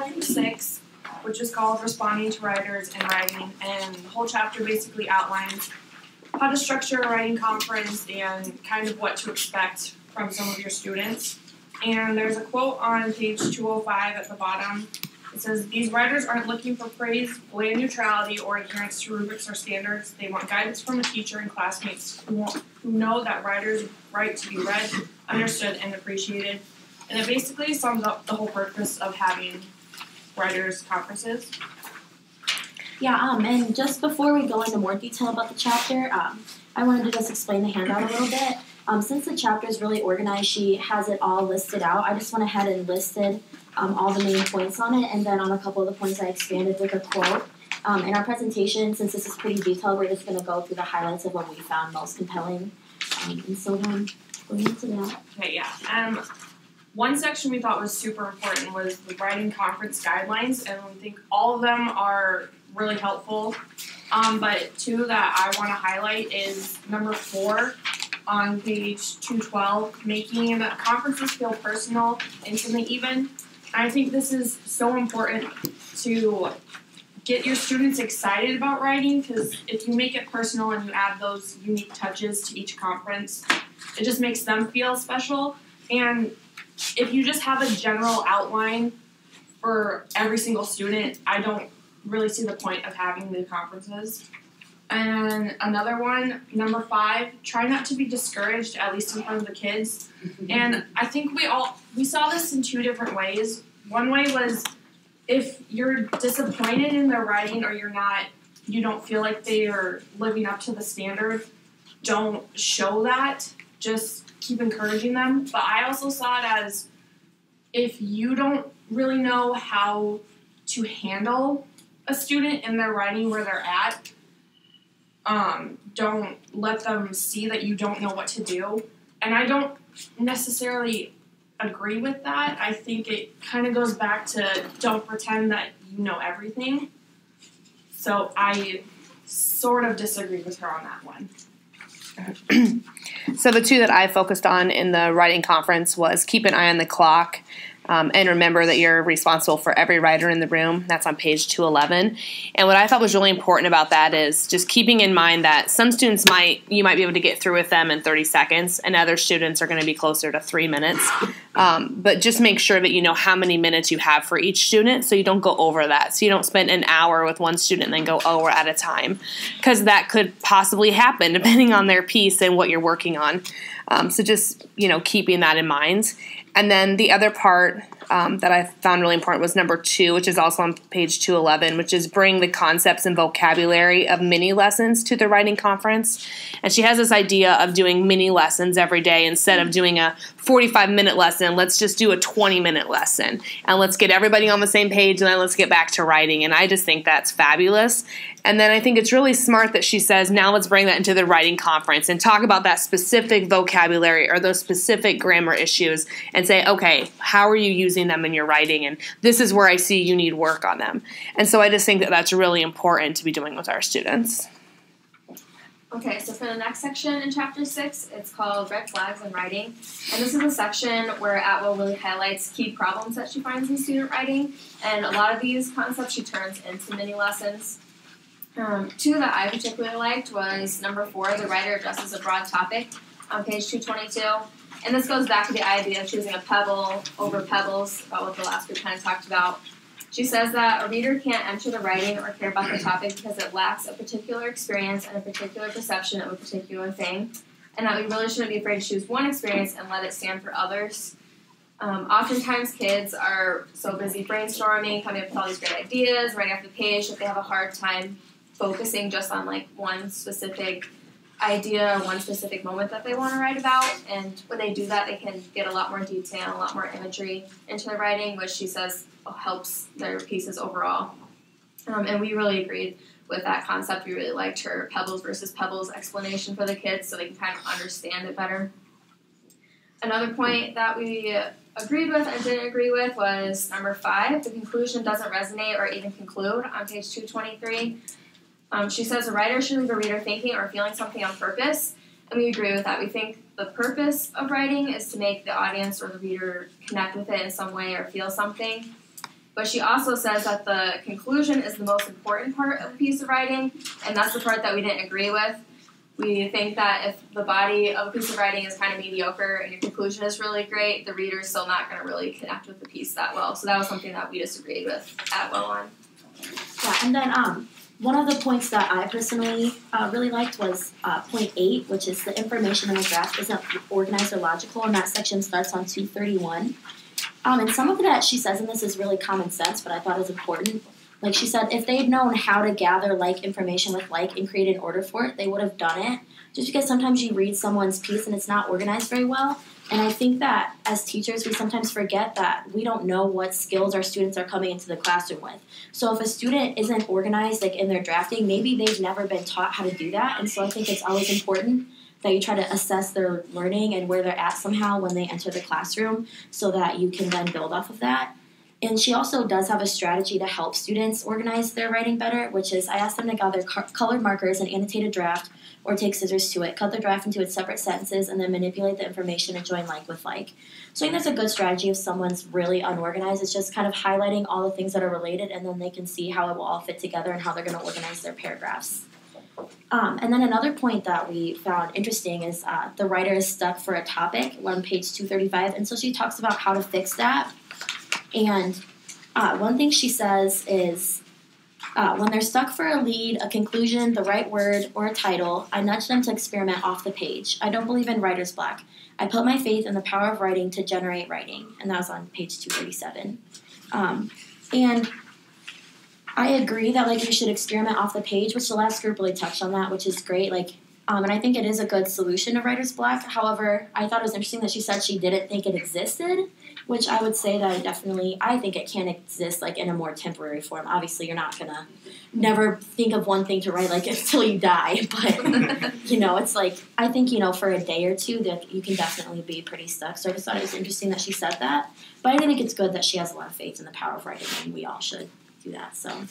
chapter 6, which is called Responding to Writers and Writing, and the whole chapter basically outlines how to structure a writing conference and kind of what to expect from some of your students. And there's a quote on page 205 at the bottom. It says, "These writers aren't looking for praise, bland neutrality, or adherence to rubrics or standards. They want guidance from a teacher and classmates who know that writers write to be read, understood, and appreciated." And it basically sums up the whole purpose of having writers' conferences. Yeah, and just before we go into more detail about the chapter, I wanted to just explain the handout a little bit. Since the chapter is really organized, she has it all listed out. I just went ahead and listed all the main points on it, and then on a couple of the points I expanded with a quote. In our presentation, since this is pretty detailed, we're just going to go through the highlights of what we found most compelling. And so then, going into that. Okay, yeah. One section we thought was super important was the writing conference guidelines, and we think all of them are really helpful. But two that I want to highlight is number 4 on page 212, making conferences feel personal, intimate even. And I think this is so important to get your students excited about writing, because if you make it personal and you add those unique touches to each conference, it just makes them feel special. And if you just have a general outline for every single student, I don't really see the point of having the conferences. And another one, number 5, try not to be discouraged, at least in front of the kids. And I think we saw this in 2 different ways. One way was if you're disappointed in their writing or you don't feel like they are living up to the standard, don't show that. Just keep encouraging them. But I also saw it as if you don't really know how to handle a student in their writing where they're at, don't let them see that you don't know what to do. And I don't necessarily agree with that. I think it kind of goes back to don't pretend that you know everything. So I sort of disagree with her on that one. So the 2 that I focused on in the writing conference was keep an eye on the clock, and remember that you're responsible for every writer in the room. That's on page 211. And what I thought was really important about that is just keeping in mind that some students you might be able to get through with them in 30 seconds, and other students are going to be closer to 3 minutes. But just make sure that you know how many minutes you have for each student, so you don't go over that. So you don't spend an hour with one student and then go, oh, we're out of time, because that could possibly happen depending on their piece and what you're working on. So just, keeping that in mind. And then the other part that I found really important was number 2, which is also on page 211, which is bring the concepts and vocabulary of mini lessons to the writing conference. And she has this idea of doing mini lessons every day. Instead of doing a 45-minute lesson, let's just do a 20-minute lesson. And let's get everybody on the same page, and then let's get back to writing. And I just think that's fabulous. And then I think it's really smart that she says, now let's bring that into the writing conference and talk about that specific vocabulary or those specific grammar issues and say, okay, how are you using them in your writing? And this is where I see you need work on them. And so I just think that that's really important to be doing with our students. Okay, so for the next section in Chapter 6, it's called Red Flags in Writing. And this is a section where Atwell really highlights key problems that she finds in student writing. And a lot of these concepts she turns into mini lessons. 2 that I particularly liked was number 4, the writer addresses a broad topic on page 222. And this goes back to the idea of choosing a pebble over pebbles, about what the last group kind of talked about. She says that a reader can't enter the writing or care about the topic because it lacks a particular experience and a particular perception of a particular thing, and that we really shouldn't be afraid to choose one experience and let it stand for others. Oftentimes kids are so busy brainstorming, coming up with all these great ideas, writing off the page, that they have a hard time focusing just on one specific idea or one specific moment that they want to write about. And when they do that, they can get a lot more detail, a lot more imagery into their writing, which she says helps their pieces overall. And we really agreed with that concept. We really liked her pebbles versus pebbles explanation for the kids so they can kind of understand it better. Another point that we agreed with and didn't agree with was number 5, the conclusion doesn't resonate or even conclude on page 223. She says a writer should leave a reader thinking or feeling something on purpose, and we agree with that. We think the purpose of writing is to make the audience or the reader connect with it in some way or feel something. But she also says that the conclusion is the most important part of a piece of writing, and that's the part that we didn't agree with. We think that if the body of a piece of writing is kind of mediocre and your conclusion is really great, the reader's still not going to really connect with the piece that well. So that was something that we disagreed with Atwell on. Yeah, and then one of the points that I personally really liked was point 8, which is the information in the draft isn't organized or logical, and that section starts on 231. And some of that she says in this is really common sense, but I thought it was important. Like she said, if they'd known how to gather like information with like and create an order for it, they would have done it. Just because sometimes you read someone's piece and it's not organized very well. And I think that as teachers, we sometimes forget that we don't know what skills our students are coming into the classroom with. So if a student isn't organized like in their drafting, maybe they've never been taught how to do that. And so I think it's always important that you try to assess their learning and where they're at somehow when they enter the classroom so that you can then build off of that. And she also does have a strategy to help students organize their writing better, which is I asked them to gather colored markers and annotate a draft or take scissors to it, cut the draft into its separate sentences, and then manipulate the information and join like with like. So I think that's a good strategy if someone's really unorganized. It's just kind of highlighting all the things that are related, and then they can see how it will all fit together and how they're going to organize their paragraphs. And then another point that we found interesting is the writer is stuck for a topic on page 235, and so she talks about how to fix that. And one thing she says is, when they're stuck for a lead, a conclusion, the right word, or a title, I nudge them to experiment off the page. I don't believe in writer's block. I put my faith in the power of writing to generate writing. And that was on page 237. And I agree that like you should experiment off the page, which the last group really touched on that, which is great. And I think it is a good solution to writer's block. However, I thought it was interesting that she said she didn't think it existed, which I would say that I think it can exist like in a more temporary form. Obviously, you're not gonna never think of one thing to write like until you die, but it's like I think for a day or two that you can definitely be pretty stuck. So I just thought it was interesting that she said that, but I think it's good that she has a lot of faith in the power of writing, and we all should do that. So, and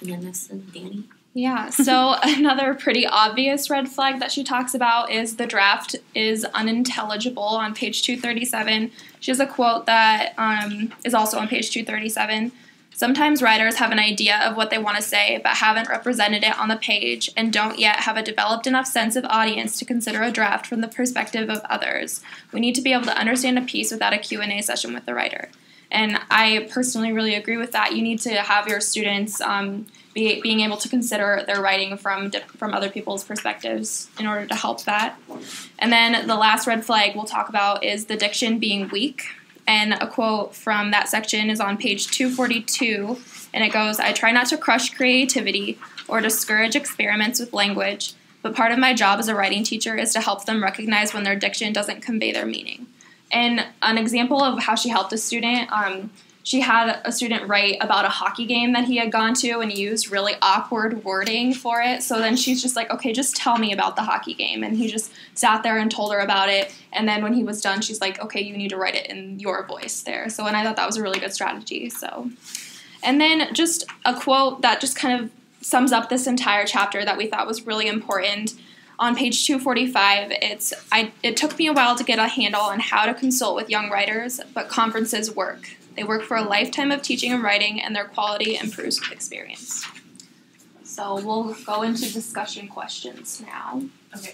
then next, Danny. Yeah, so another pretty obvious red flag that she talks about is the draft is unintelligible on page 237. She has a quote that is also on page 237. Sometimes writers have an idea of what they want to say but haven't represented it on the page and don't yet have a developed enough sense of audience to consider a draft from the perspective of others. We need to be able to understand a piece without a Q&A session with the writer. And I personally really agree with that. You need to have your students being able to consider their writing from other people's perspectives in order to help that. And then the last red flag we'll talk about is the diction being weak. And a quote from that section is on page 242, and it goes, I try not to crush creativity or discourage experiments with language, but part of my job as a writing teacher is to help them recognize when their diction doesn't convey their meaning. And an example of how she helped a student, she had a student write about a hockey game that he had gone to and he used really awkward wording for it. So then she's just like, okay, just tell me about the hockey game. And he just sat there and told her about it. And then when he was done, she's like, okay, you need to write it in your voice there. So, and I thought that was a really good strategy. So, and then just a quote that just kind of sums up this entire chapter that we thought was really important. On page 245, it took me a while to get a handle on how to consult with young writers, but conferences work. They work for a lifetime of teaching and writing, and their quality improves with experience. So we'll go into discussion questions now. Okay.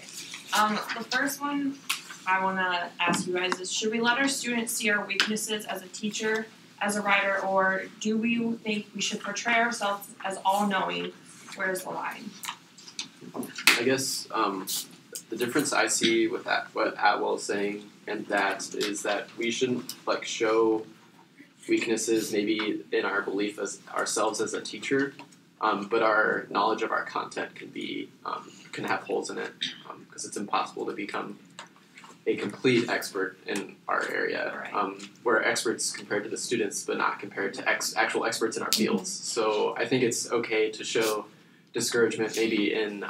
The first one I want to ask you guys is, should we let our students see our weaknesses as a teacher, as a writer, or do we think we should portray ourselves as all-knowing? Where's the line? I guess the difference I see with that, what Atwell is saying, and that is that we shouldn't show weaknesses maybe in our belief as ourselves as a teacher, but our knowledge of our content can have holes in it because it's impossible to become a complete expert in our area. Right. We're experts compared to the students, but not compared to actual experts in our fields. So I think it's okay to show discouragement maybe in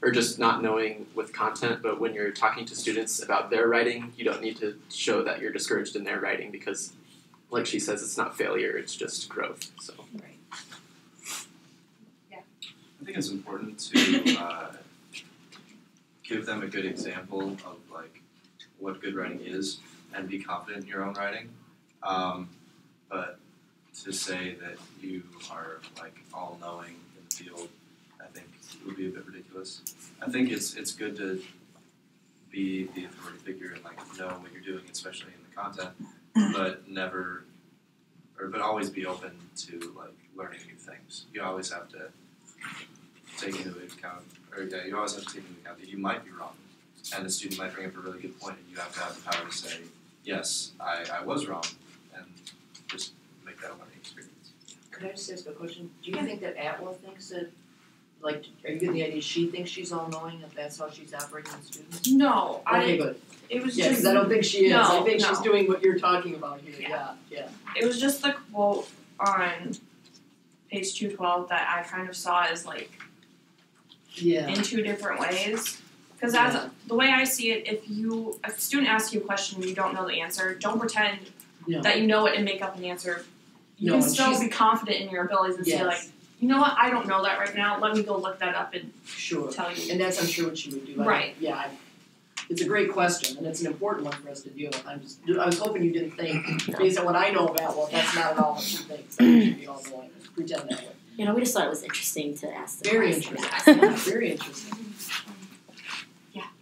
or just not knowing with content, but when you're talking to students about their writing, you don't need to show that you're discouraged in their writing because, like she says, it's not failure, it's just growth. So. Right. Yeah. I think it's important to give them a good example of what good writing is and be confident in your own writing. But to say that you are like all knowing in the field, I think it would be a bit ridiculous. I think it's good to be the authority figure and like know what you're doing, especially in the content, but but always be open to like learning new things. You always have to take into account, you always have to take into account that you might be wrong, and the student might bring up a really good point, and you have to have the power to say, yes, I was wrong, and just make that a learning experience. Could I just ask a question? Do you think that Atwell thinks that, like, are you getting the idea she thinks she's all-knowing, if that's how she's operating with students? No, Okay, good. it was Yeah, just because I don't think she is. No, I think she's no. doing what you're talking about here. Yeah. it was just the quote on page 212 that I kind of saw as like Yeah. in two different ways. Because Yeah. as the way I see it, if a student asks you a question and you don't know the answer, don't pretend No. that you know it and make up an answer. You No, can and still she's- be confident in your abilities and say Yes. like, you know what, I don't know that right now. Let me go look that up and Sure. tell you. And that's, I'm sure, what she would do. Right. It's a great question, and it's an important one for us to deal with. I was hoping you didn't think, based on what I know about, well, that's not at all what she thinks. That she should be all knowing. Pretend that way. You know, we just thought it was interesting to ask the Very question. interesting. Yeah, very interesting.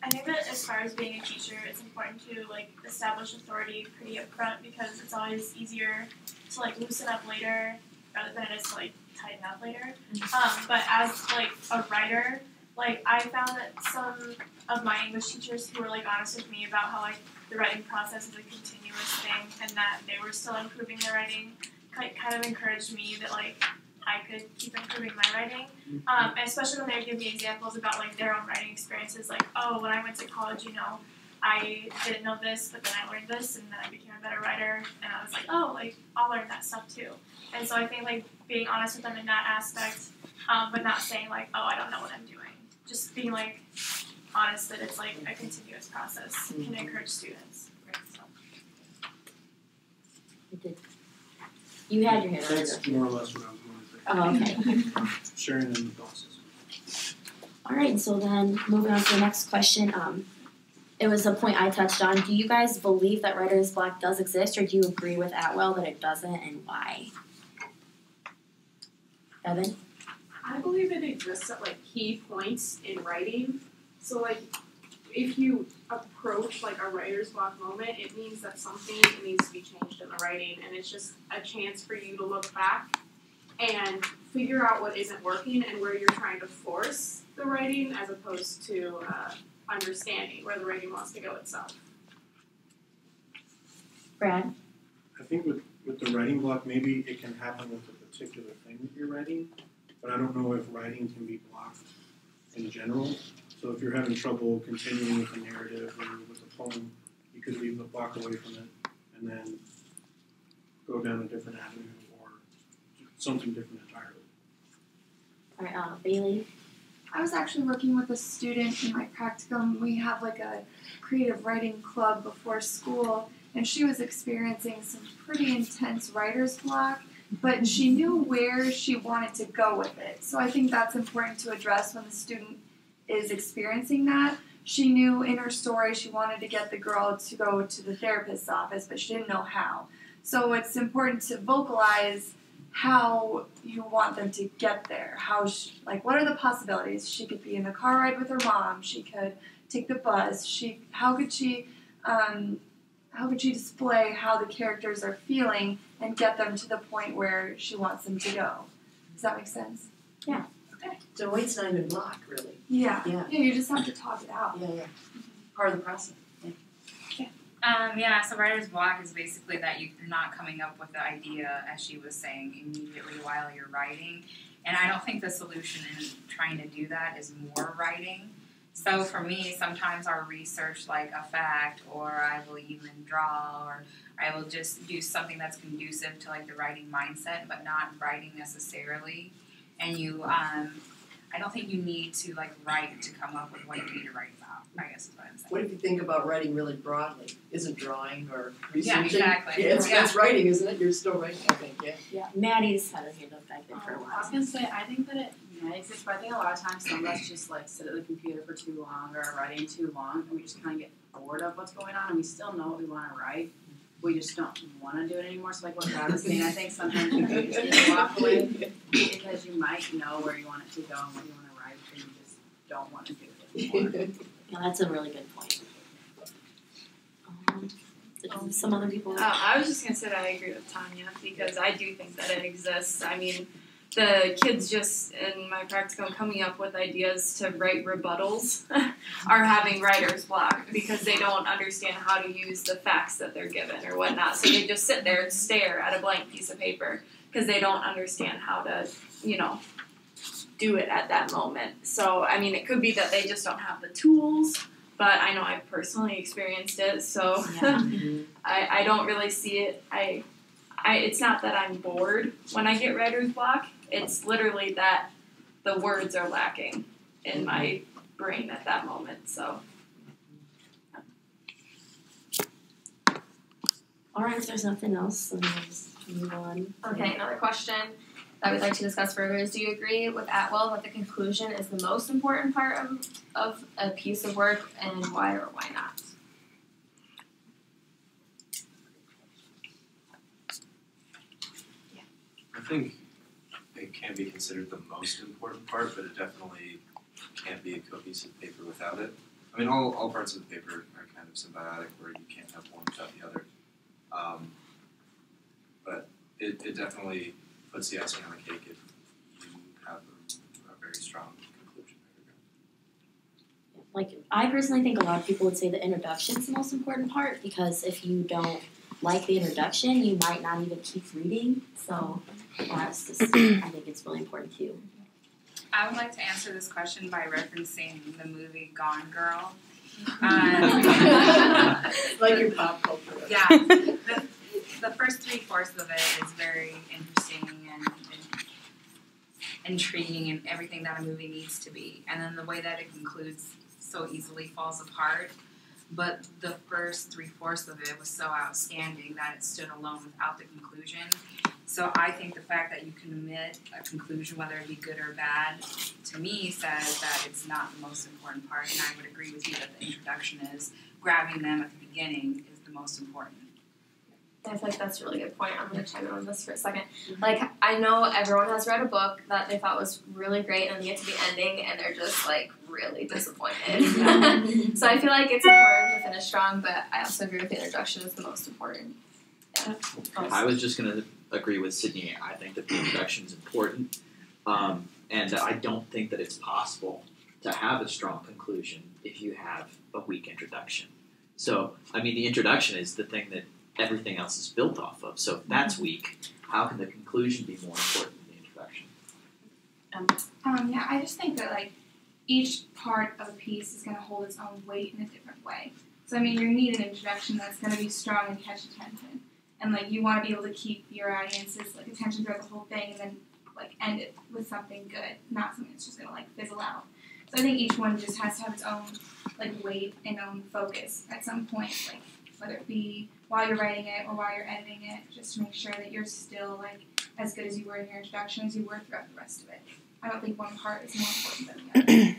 I think that as far as being a teacher, it's important to like establish authority pretty upfront because it's always easier to like loosen up later rather than it is to like tighten up later. But as like a writer, like I found that some of my English teachers who were like honest with me about how like the writing process is a continuous thing and that they were still improving their writing kind of encouraged me that like I could keep improving my writing, and especially when they would give me examples about like their own writing experiences, like, oh, when I went to college, you know, I didn't know this, but then I learned this, and then I became a better writer, and I was like, oh, like, I'll learn that stuff too. And so I think like being honest with them in that aspect, but not saying like, oh, I don't know what I'm doing. Just being like honest that it's like a continuous process can encourage students. So. You had your hand on That's it. more or less what I was going to say. Oh, okay. Sharing in the process. All right, so then moving on to the next question. It was a point I touched on. Do you guys believe that writer's block does exist, or do you agree with Atwell that it doesn't, and why? Evan? I believe it exists at like key points in writing. So like if you approach like a writer's block moment, it means that something needs to be changed in the writing, and it's just a chance for you to look back and figure out what isn't working and where you're trying to force the writing as opposed to understanding where the writing wants to go itself. Brad? I think with the writing block, maybe it can happen with a particular thing that you're writing, but I don't know if writing can be blocked in general. So if you're having trouble continuing with the narrative or with the poem, you could leave the block away from it and then go down a different avenue or something different entirely. All right, Bailey? I was actually working with a student in my practicum. We have like a creative writing club before school, and she was experiencing some pretty intense writer's block, but she knew where she wanted to go with it. So I think that's important to address when the student is experiencing that. She knew in her story she wanted to get the girl to go to the therapist's office, but she didn't know how. So it's important to vocalize how you want them to get there. Like, what are the possibilities? She could be in the car ride with her mom. She could take the bus. How could she display how the characters are feeling and get them to the point where she wants them to go? Does that make sense? Yeah. Okay. So it's not even block, really. Yeah. Yeah. Yeah, you just have to talk it out. Yeah. Part of the process. So writer's block is basically that you're not coming up with the idea, as she was saying, immediately while you're writing. And I don't think the solution in trying to do that is more writing. So for me, sometimes I'll research like a fact, or I will even draw, or I will just do something that's conducive to like the writing mindset, but not writing necessarily. And I don't think you need to like write to come up with what you need to write about, I guess is what I'm saying. What if you think about writing really broadly? Isn't drawing or researching? Yeah, exactly. It's writing, isn't it? You're still writing, I think, yeah. Yeah, Maddie's had her hand up back there for a I while. was gonna say, I think that it exists, but I think a lot of times some of us just like sit at the computer for too long or are writing too long, and we just kind of get bored of what's going on, and we still know what we want to write. we just don't want to do it anymore. So like what God was saying, I think sometimes you do just need to walk away because you might know where you want it to go and what you want to write, and you just don't want to do it anymore. Yeah, that's a really good point. Some other people. I was just gonna say that I agree with Tanya because I do think that it exists. I mean, the kids just in my practicum coming up with ideas to write rebuttals are having writer's block because they don't understand how to use the facts that they're given or whatnot. So they just sit there and stare at a blank piece of paper because they don't understand how to, do it at that moment. So, I mean, it could be that they just don't have the tools, but I know I've personally experienced it, so I don't really see it. It's not that I'm bored when I get writer's block. It's literally that the words are lacking in my brain at that moment. So, all right, if there's nothing else, then we'll just move on. Okay, another question that we'd like to discuss further is: do you agree with Atwell that the conclusion is the most important part of a piece of work, and why or why not? I think it can be considered the most important part, but it definitely can't be a cohesive paper without it. I mean, all parts of the paper are kind of symbiotic, where you can't have one without the other. But it definitely puts the icing on the cake if you have a very strong conclusion. Like, I personally think a lot of people would say the introduction is the most important part because if you don't like the introduction, you might not even keep reading. So that's just, I think it's really important too. I would like to answer this question by referencing the movie Gone Girl. Like your pop culture. Yeah. The first 3/4 of it is very interesting and intriguing and everything that a movie needs to be. And then the way that it concludes so easily falls apart. But the first 3/4 of it was so outstanding that it stood alone without the conclusion. So I think the fact that you can omit a conclusion, whether it be good or bad, to me says that it's not the most important part. And I would agree with you that the introduction is grabbing them at the beginning is the most important. I feel like that's a really good point. I'm going to chime in on this for a second. Like, I know everyone has read a book that they thought was really great and they get to the ending and they're just, like, really disappointed. So I feel like it's important to finish strong, but I also agree with the introduction is the most important. Yeah. I was just going to agree with Sydney. I think that the introduction is important, and I don't think that it's possible to have a strong conclusion if you have a weak introduction. So, I mean, the introduction is the thing that everything else is built off of. So if that's weak, how can the conclusion be more important than the introduction? Yeah, I just think that like each part of a piece is going to hold its own weight in a different way. So I mean, you need an introduction that's going to be strong and catch attention, and like you want to be able to keep your audience's like attention throughout the whole thing, and then like end it with something good, not something that's just going to like fizzle out. So I think each one just has to have its own like weight and own focus at some point, like whether it be while you're writing it or while you're editing it, just to make sure that you're still like as good as you were in your introduction as you were throughout the rest of it. I don't think one part is more important than the other.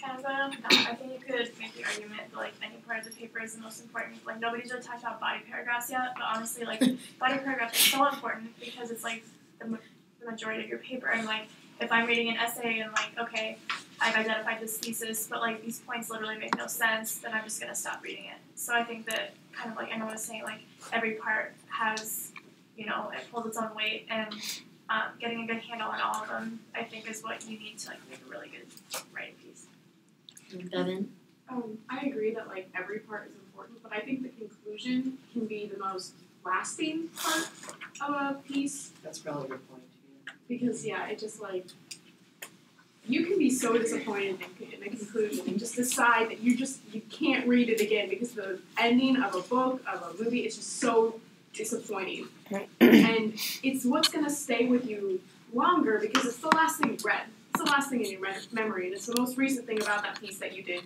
Kind of going off that, I think you could make the argument that like any part of the paper is the most important. Like nobody's really talked about body paragraphs yet, but honestly, like body paragraphs are so important because it's like the majority of your paper. And like if I'm reading an essay and like okay, I've identified this thesis, but like these points literally make no sense, then I'm just gonna stop reading it. So I think that kind of like Emma was saying, like every part has, it holds its own weight, and getting a good handle on all of them, I think, is what you need to like make a really good writing piece. Devin? I agree that like every part is important, but I think the conclusion can be the most lasting part of a piece. That's probably a good point. Because it just like you can be so disappointed in the conclusion and just decide that you can't read it again because the ending of a book, of a movie, is just so disappointing. And it's what's going to stay with you longer because it's the last thing you read. It's the last thing in your memory, and it's the most recent thing about that piece that you did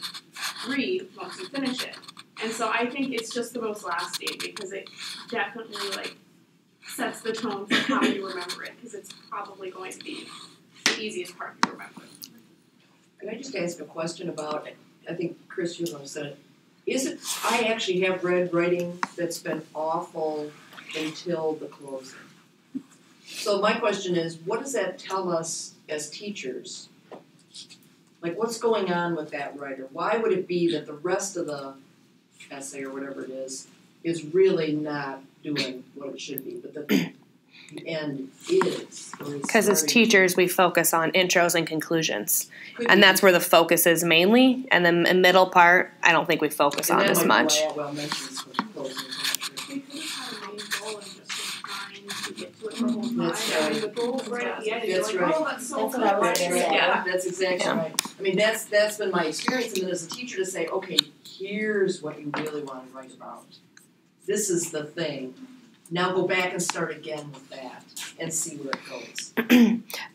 read once you finish it. And so I think it's just the most lasting because it definitely like sets the tone for how you remember it because it's probably going to be the easiest part you remember. Can I just ask a question about, I think Chris, you said it, I actually have read writing that's been awful until the closing. So my question is, what does that tell us as teachers? Like, what's going on with that writer? Why would it be that the rest of the essay or whatever it is really not doing what it should be, but the end is? Because as teachers, we focus on intros and conclusions. And that's where the focus is mainly. And then the middle part, I don't think we focus on as much. The goal's right at the end. That's You're right. like, oh, that's so That's good. what I was saying. Yeah. That's exactly right. I mean, that's been my experience, and then as a teacher to say, okay, here's what you really want to write about. This is the thing. Now go back and start again with that and see where it goes.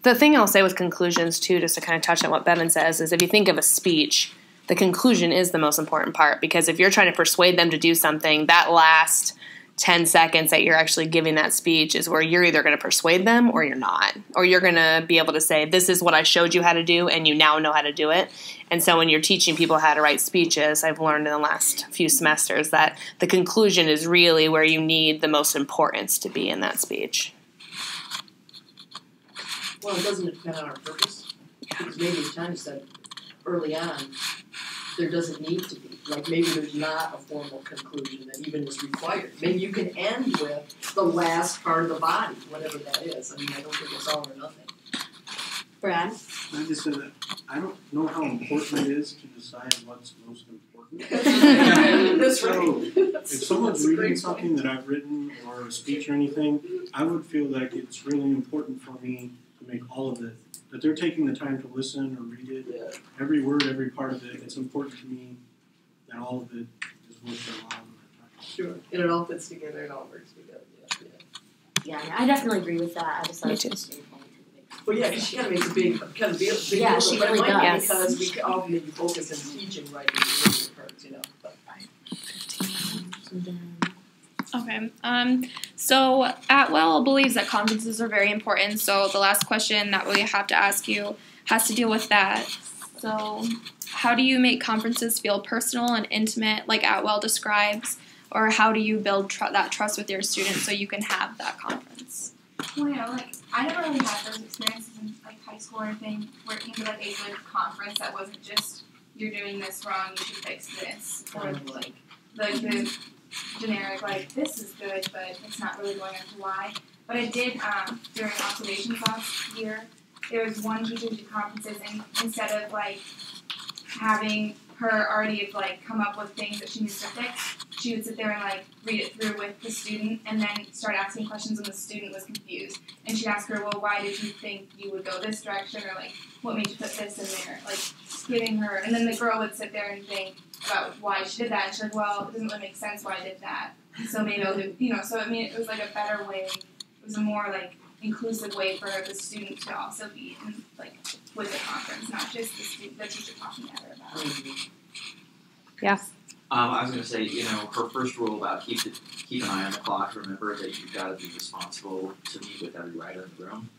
The thing I'll say with conclusions too, just to kind of touch on what Bevan says, is if you think of a speech, the conclusion is the most important part, because if you're trying to persuade them to do something, that last 10 seconds that you're actually giving that speech is where you're either going to persuade them or you're not. Or you're going to be able to say, this is what I showed you how to do, and you now know how to do it. And so when you're teaching people how to write speeches, I've learned in the last few semesters that the conclusion is really where you need the most importance to be in that speech. Well, it doesn't depend on our purpose. Because maybe as Tanya said early on, there doesn't need to be. Like, maybe there's not a formal conclusion that even is required. Maybe you can end with the last part of the body, whatever that is. I mean, I don't think it's all or nothing. Brad? I just said that I don't know how important it is to decide what's most important. That's So, right. if someone's reading something that I've written or a speech or anything, I would feel like it's really important for me to make all of it. That they're taking the time to listen or read it, every word, every part of it. It's important to me that all of it is worth their while. Sure. And it all fits together, it all works together. Yeah, I definitely agree with that. I just thought Me it too. was just really funny. Well, yeah, because she kind of makes a big Yeah, deal she of it, really right? does. Because we often maybe focus on teaching writing the parts, you know. But Okay. So Atwell believes that conferences are very important. So the last question that we have to ask you has to deal with that. So how do you make conferences feel personal and intimate, like Atwell describes, or how do you build that trust with your students so you can have that conference? Well, yeah, like I never really had those experiences in like high school or anything, working with like a good conference that wasn't just you're doing this wrong, you should fix this, or like the generic like this is good, but it's not really going into why. But I did during observations last year. There was one teacher who did conferences, and instead of like having her already like come up with things that she needs to fix, she would sit there and like read it through with the student and then start asking questions when the student was confused. And she'd ask her, well, why did you think you would go this direction, or like what made you put this in there? Like giving her, and then the girl would sit there and think about why she did that, and she's like, well, it doesn't really make sense why I did that. So maybe I'll do, you know, so I mean it was like a better way, it was a more like inclusive way for the student to also be in, like with the conference, not just the teacher talking at her about it. Yeah. I was going to say, her first rule about keep an eye on the clock. Remember that you've got to be responsible to meet with every writer in the room.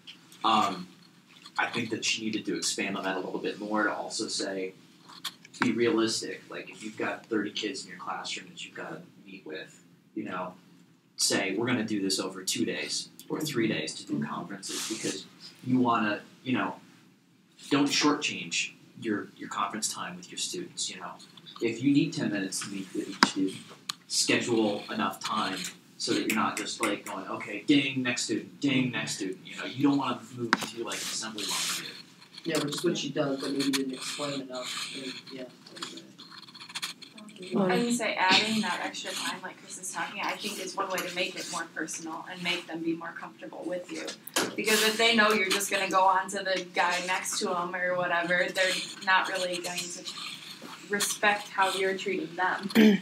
I think that she needed to expand on that a little bit more to also say, be realistic. Like if you've got 30 kids in your classroom that you've got to meet with, say we're going to do this over 2 days or 3 days to do conferences, because you want to, don't shortchange your conference time with your students. If you need 10 minutes to meet with each student, schedule enough time so that you're not just like going, okay, ding, next student, ding, next student. You don't want to move into like an assembly line here. yeah, which is what she does, but maybe didn't explain enough. And, yeah. I would say adding that extra time, like Chris is talking, I think is one way to make it more personal and make them be more comfortable with you. Because if they know you're just going to go on to the guy next to them or whatever, they're not really going to respect how you're treating them.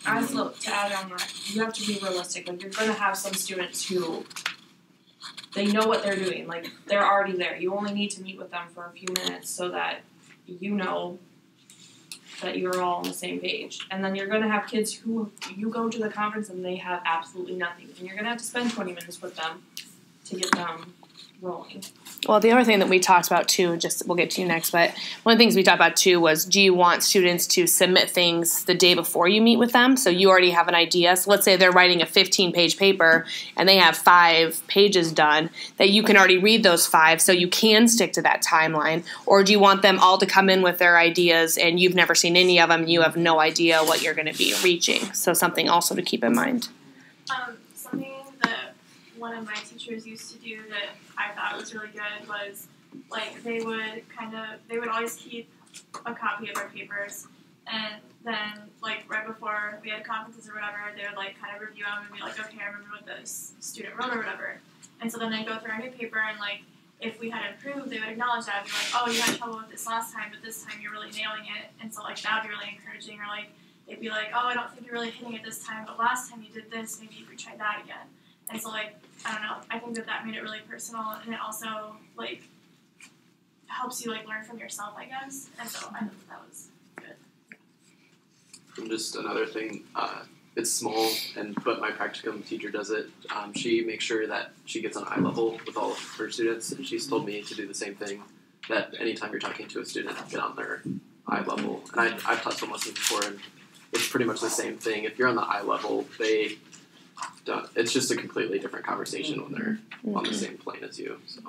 Also, to add on that, you have to be realistic. Like, you're going to have some students who, they know what they're doing. Like, they're already there. You only need to meet with them for a few minutes so that you know that you're all on the same page. And then you're going to have kids who you go to the conference and they have absolutely nothing. And you're going to have to spend 20 minutes with them to get them rolling. Well, the other thing that we talked about too, we'll get to you next, but one of the things we talked about too was, do you want students to submit things the day before you meet with them? So you already have an idea. So let's say they're writing a 15-page paper and they have 5 pages done, that you can already read those 5 so you can stick to that timeline. Or do you want them all to come in with their ideas and you've never seen any of them, you have no idea what you're going to be reaching? So something also to keep in mind. Something that one of my teachers used to do that I thought was really good was, like, they would always keep a copy of their papers, and then, like, right before we had conferences or whatever, they would, like, kind of review them and be like, okay, I remember what this student wrote or whatever. And so then they'd go through our new paper, and, like, if we had improved, they would acknowledge that and be like, oh, you had trouble with this last time, but this time you're really nailing it. And so, like, that would be really encouraging. Or, like, they'd be like, oh, I don't think you're really hitting it this time, but last time you did this, maybe you could try that again. And so, like, I don't know, I think that made it really personal, and it also, like, helps you, like, learn from yourself, I guess. And so I thought that was good. And just another thing, it's small, but my practicum teacher does it. She makes sure that she gets on eye level with all of her students, and she's told me to do the same thing, that anytime you're talking to a student, get on their eye level. And I've taught film lessons before, and it's pretty much the same thing. If you're on the eye level, it's just a completely different conversation when they're on the same plane as you. So.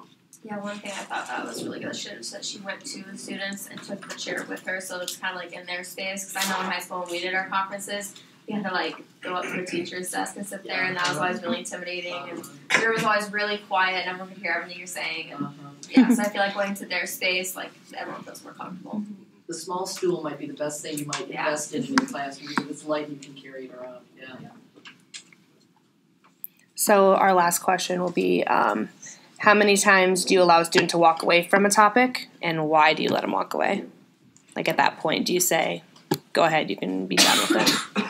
Yeah, one thing I thought that was really good is that she went to the students and took the chair with her, so it's kind of like in their space. Because I know in high school when we did our conferences, we had to, like, go up to the teacher's desk and sit there, and that was always really intimidating. And there was always really quiet, and everyone could hear everything you're saying. And yeah, so I feel like going to their space, like, everyone feels more comfortable. The small stool might be the best thing you might invest in your classroom because it's light and you can carry it around. Yeah. So our last question will be, how many times do you allow a student to walk away from a topic, and why do you let them walk away? Like, at that point, do you say, go ahead, you can be done with it?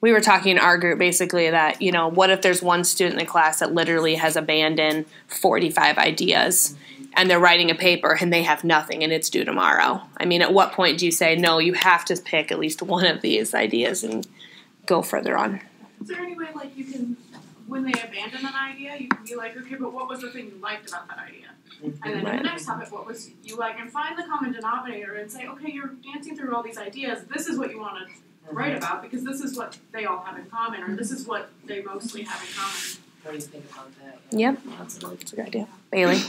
We were talking in our group basically that, what if there's one student in the class that literally has abandoned 45 ideas and they're writing a paper and they have nothing and it's due tomorrow? I mean, at what point do you say, no, you have to pick at least one of these ideas and go further on? Is there any way, like, you can, when they abandon an idea, you can be like, okay, but what was the thing you liked about that idea? And then in the next topic, what was you like? And find the common denominator and say, okay, you're dancing through all these ideas. This is what you want to write about because this is what they all have in common, or this is what they mostly have in common. What do you think about that? Yep, that's a good idea. Bailey?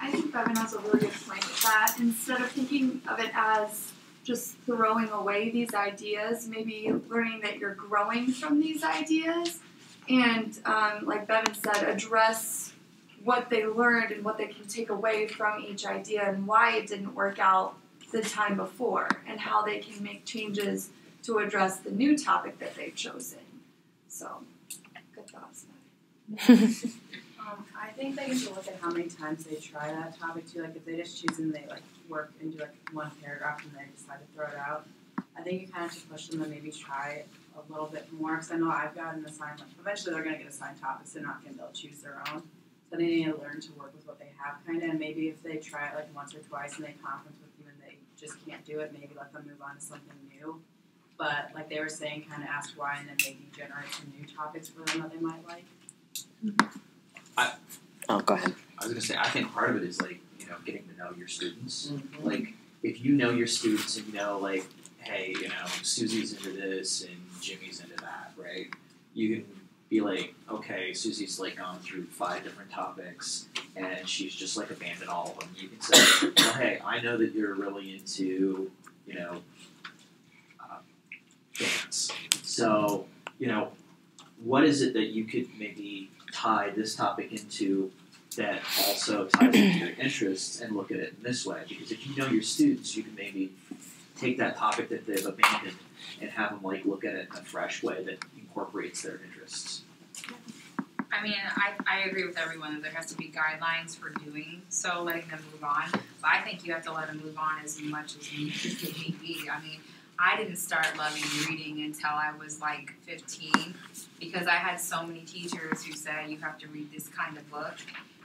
I think Bevan has a really good point with that. Instead of thinking of it as just throwing away these ideas, maybe learning that you're growing from these ideas, and like Bevan said, address what they learned and what they can take away from each idea and why it didn't work out the time before, and how they can make changes to address the new topic that they've chosen. So, good thoughts. I think they need to look at how many times they try that topic too. Like if they just choose and they like work and do like one paragraph and they decide to throw it out, I think you kind of have to push them to maybe try it a little bit more. Because I know I've got an assignment. Eventually, they're going to get assigned topics. They're not going to be able to choose their own. So they need to learn to work with what they have, kind of. And maybe if they try it like once or twice and they conference with you and they just can't do it, maybe let them move on to something new. But like they were saying, kind of ask why and then maybe generate some new topics for them that they might like. Go ahead. I was going to say, I think part of it is like, getting to know your students. Like, if you know your students and like, hey, Susie's into this and Jimmy's into that, right? You can be like, okay, Susie's like gone through 5 different topics and she's just like abandoned all of them. You can say, well, hey, I know that you're really into, dance. So, what is it that you could maybe tie this topic into that also ties into your interests and look at it in this way? Because if you know your students, you can maybe take that topic that they've abandoned and have them like look at it in a fresh way that incorporates their interests. I mean, I agree with everyone that there has to be guidelines for doing so, letting them move on. But I think you have to let them move on as much as need be. I mean, I didn't start loving reading until I was like 15 because I had so many teachers who said you have to read this kind of book.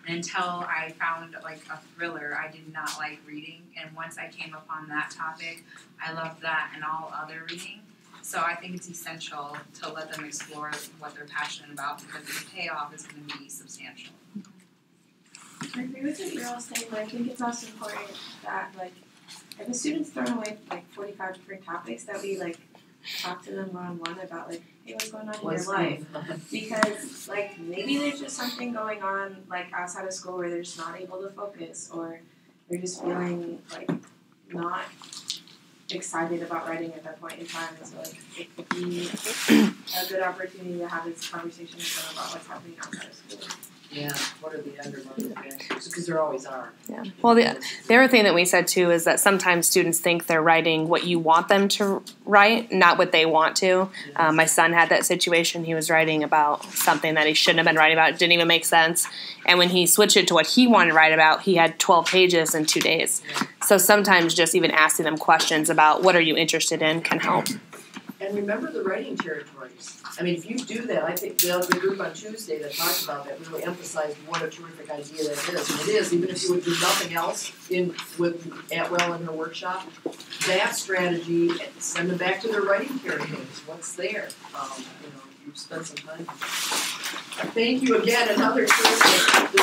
And until I found like a thriller, I did not like reading. And once I came upon that topic, I loved that and all other reading. So I think it's essential to let them explore what they're passionate about because the payoff is going to be substantial. I agree with what you're all saying, but I think it's also important that, like, if a student's thrown away like 45 different topics, that we like talk to them one-on-one about like, hey, what's going on in your life? Because like maybe there's just something going on like outside of school where they're just not able to focus, or they're just feeling like not excited about writing at that point in time. And so like it could be a good opportunity to have this conversation with them about what's happening outside of school. Yeah, what are the underlying factors? Because there always are. Yeah. Well, the other thing that we said too is that sometimes students think they're writing what you want them to write, not what they want to. My son had that situation. He was writing about something that he shouldn't have been writing about. It didn't even make sense. And when he switched it to what he wanted to write about, he had 12 pages in 2 days. So sometimes just even asking them questions about what are you interested in can help. And remember the writing territories. I mean, if you do that, I think the group on Tuesday that talked about that really emphasized what a terrific idea that is. And it is, even if you would do nothing else with Atwell in her workshop, that strategy, send them back to their writing territories. What's there? You've spent some time. Thank you again. Another terrific